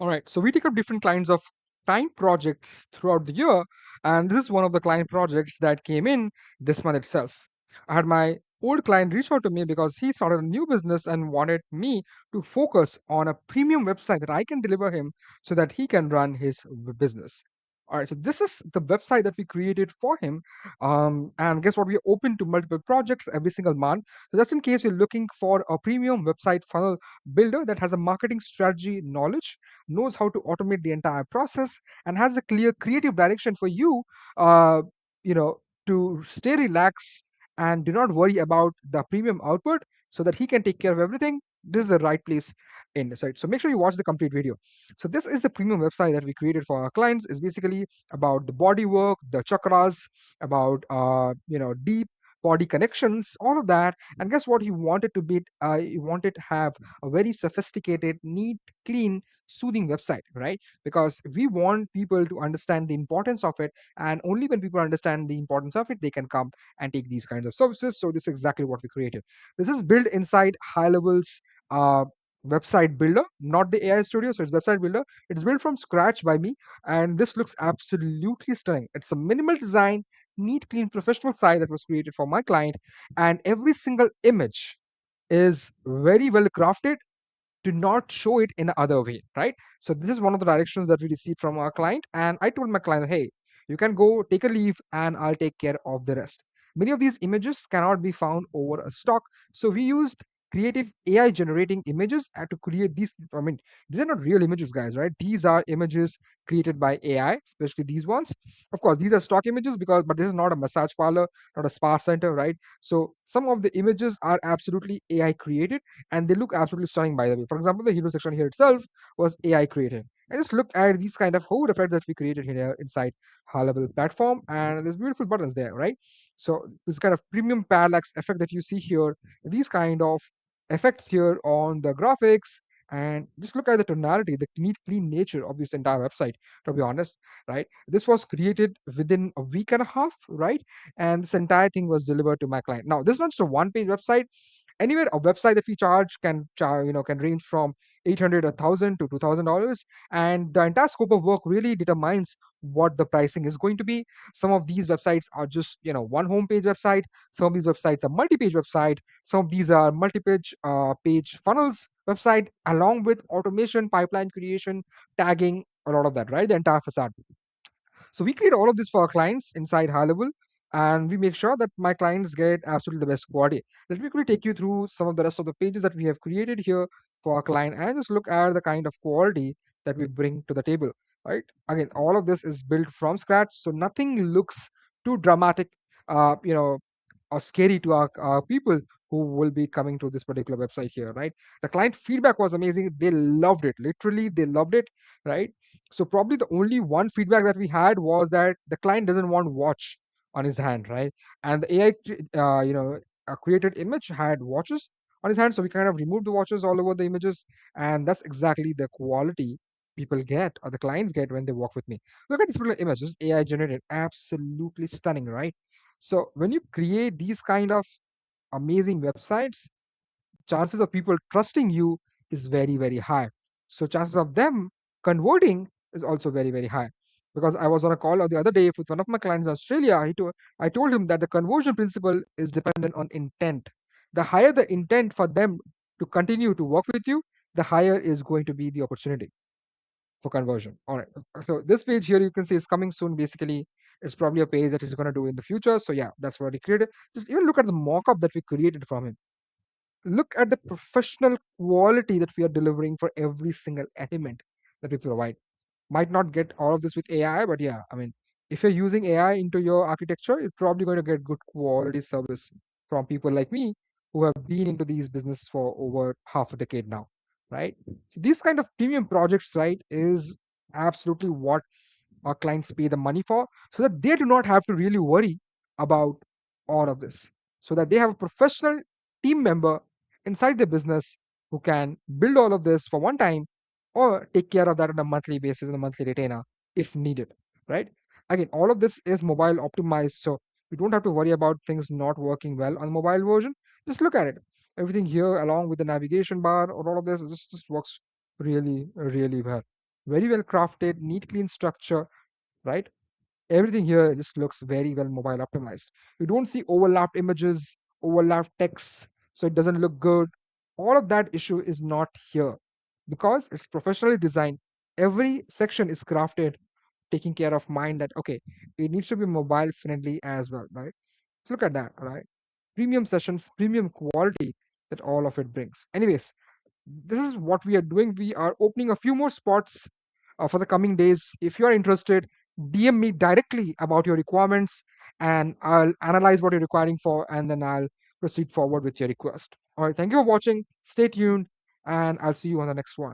All right, so we take up different kinds of client projects throughout the year, and this is one of the client projects that came in this month itself. I had my old client reach out to me because he started a new business and wanted me to focus on a premium website that I can deliver him so that he can run his business. All right, so this is the website that we created for him. And guess what? We are open to multiple projects every single month. So, just in case you're looking for a premium website funnel builder that has a marketing strategy knowledge, knows how to automate the entire process, and has a clear creative direction for you, uh, you know, to stay relaxed and do not worry about the premium output so that he can take care of everything. This is the right place in this, right? So make sure you watch the complete video. So this is the premium website that we created for our clients. Is basically about the body work, the chakras, about deep body connections, all of that. And guess what? He wanted to have a very sophisticated, neat, clean, soothing website, right? Because we want people to understand the importance of it, and only when people understand the importance of it, they can come and take these kinds of services. So this is exactly what we created. This is built inside High Level's uh, website builder, not the AI studio. So it's website builder. It's built from scratch by me, and this looks absolutely stunning. It's a minimal design, neat, clean, professional site that was created for my client, and every single image is very well crafted to not show it in other way, right? So this is one of the directions that we received from our client, and I told my client, hey, you can go take a leave and I'll take care of the rest. Many of these images cannot be found over a stock, so we used creative AI generating images to create these. I mean, these are not real images, guys, right? These are images created by AI, especially these ones. Of course, these are stock images, because but this is not a massage parlor, not a spa center, right? So some of the images are absolutely AI created, and they look absolutely stunning, by the way. For example, the hero section here itself was AI created. And just look at these kind of hover effects that we created here inside High Level platform, and there's beautiful buttons there, right? So this kind of premium parallax effect that you see here, these kind of effects here on the graphics, and just look at the tonality, the neat, clean nature of this entire website. To be honest, right? This was created within a week and a half, right? And this entire thing was delivered to my client. Now, this is not just a one-page website. Anywhere a website that we charge can range from 800, 1,000 to $2,000, and the entire scope of work really determines what the pricing is going to be. Some of these websites are just one homepage website. Some of these websites are multi-page website. Some of these are multi-page page funnels website, along with automation, pipeline creation, tagging, a lot of that, right? The entire facade. So we create all of this for our clients inside High Level, and we make sure that my clients get absolutely the best quality. Let me quickly take you through some of the rest of the pages that we have created here for our client, and just look at the kind of quality that we bring to the table. Right? Again, all of this is built from scratch, so nothing looks too dramatic, uh, you know, or scary to our people who will be coming to this particular website here. Right? The client feedback was amazing. They loved it. Literally, they loved it. Right? So probably the only one feedback that we had was that the client doesn't want watch on his hand, right? And the AI created image had watches on his hand, so we kind of removed the watches all over the images, and that's exactly the quality people get, or the clients get, when they work with me. Look at this particular image. This is AI generated, absolutely stunning, right? So when you create these kind of amazing websites, chances of people trusting you is very, very high. So chances of them converting is also very, very high. Because I was on a call the other day with one of my clients in Australia. I told him that the conversion principle is dependent on intent. The higher the intent for them to continue to work with you, the higher is going to be the opportunity for conversion. All right. So this page here you can see is coming soon. Basically, it's probably a page that is going to do in the future. So yeah, that's what he created. Just even look at the mock-up that we created from him. Look at the professional quality that we are delivering for every single element that we provide. Might not get all of this with AI, but yeah, I mean, if you're using AI into your architecture, you're probably going to get good quality service from people like me who have been into these businesses for over half a decade now, right? So these kind of premium projects, right, is absolutely what our clients pay the money for, so that they do not have to really worry about all of this, so that they have a professional team member inside the business who can build all of this for one time, or take care of that on a monthly basis, on a monthly retainer if needed, right? Again, all of this is mobile optimized, so you don't have to worry about things not working well on the mobile version. Just look at it. Everything here, along with the navigation bar or all of this, just works really, really well. very well crafted, neat, clean structure, right? Everything here just looks very well mobile optimized. You don't see overlapped images, overlapped texts, so it doesn't look good. All of that issue is not here because it's professionally designed. Every section is crafted, taking care of mind that okay, it needs to be mobile friendly as well, right? So look at that, right? Premium sessions, premium quality that all of it brings. Anyways, this is what we are doing. We are opening a few more spots for the coming days. If you are interested, DM me directly about your requirements and I'll analyze what you're requiring for and then I'll proceed forward with your request. All right, thank you for watching. Stay tuned and I'll see you on the next one.